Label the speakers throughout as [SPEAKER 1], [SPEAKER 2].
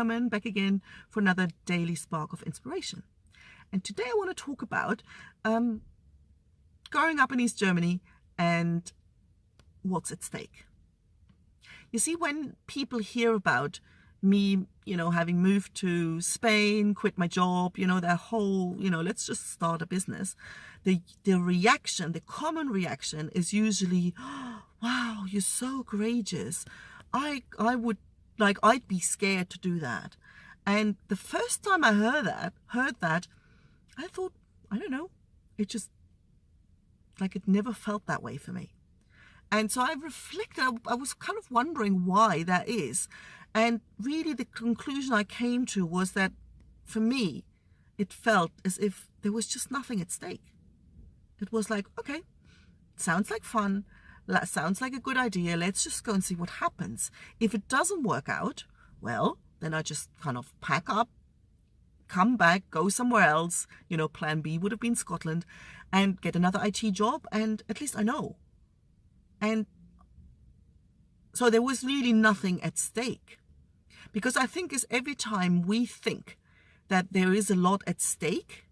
[SPEAKER 1] Herman, back again for another daily spark of inspiration. And today I want to talk about growing up in East Germany and what's at stake. You see, when people hear about me, having moved to Spain, quit my job, their whole, let's just start a business, the reaction, the common reaction is usually, oh, wow, you're so courageous. I'd be scared to do that. And the first time I heard that, I thought, I don't know, it just, it never felt that way for me. And so I reflected, I was kind of wondering why that is. And really the conclusion I came to was that for me, it felt as if there was just nothing at stake. It was like, okay, sounds like fun. That sounds like a good idea. Let's just go and see what happens. If it doesn't work out, well, then I just kind of pack up, come back, go somewhere else. Plan B would have been Scotland, and get another IT job. And at least I know. And so there was really nothing at stake. Because I think is every time we think that there is a lot at stake,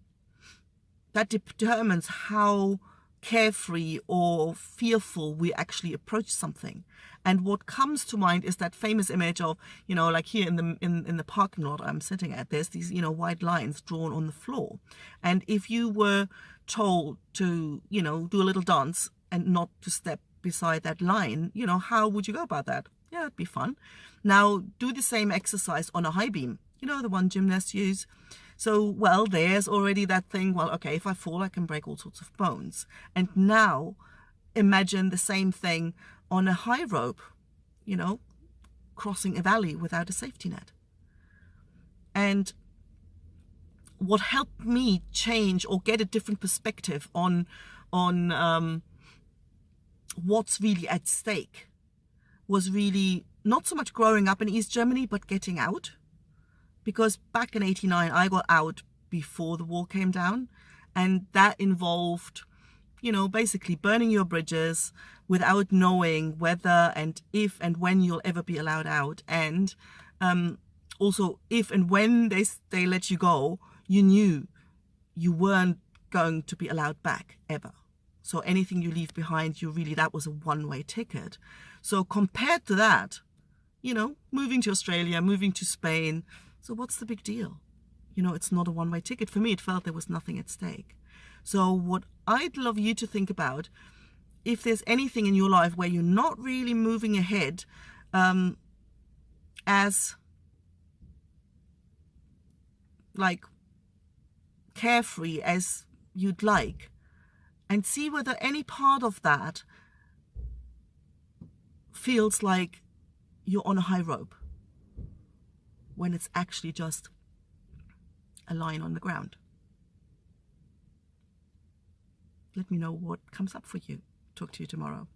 [SPEAKER 1] that determines how carefree or fearful we actually approach something. And what comes to mind is that famous image of, like here in the parking lot I'm sitting at, there's these, white lines drawn on the floor. And if you were told to, do a little dance and not to step beside that line, how would you go about that? Yeah, it'd be fun. Now do the same exercise on a high beam, the one gymnasts use. So, well, there's already that thing, well, okay, if I fall, I can break all sorts of bones. And now imagine the same thing on a high rope, crossing a valley without a safety net. And what helped me change or get a different perspective on what's really at stake was really not so much growing up in East Germany, but getting out. Because back in '89, I got out before the wall came down. And that involved, basically burning your bridges without knowing whether and if and when you'll ever be allowed out. And also, if and when they let you go, you knew you weren't going to be allowed back ever. So anything you leave behind, that was a one-way ticket. So compared to that, moving to Australia, moving to Spain, so what's the big deal? It's not a one-way ticket. For me, it felt there was nothing at stake. So what I'd love you to think about, if there's anything in your life where you're not really moving ahead as carefree as you'd like, and see whether any part of that feels like you're on a high rope when it's actually just a line on the ground. Let me know what comes up for you. Talk to you tomorrow.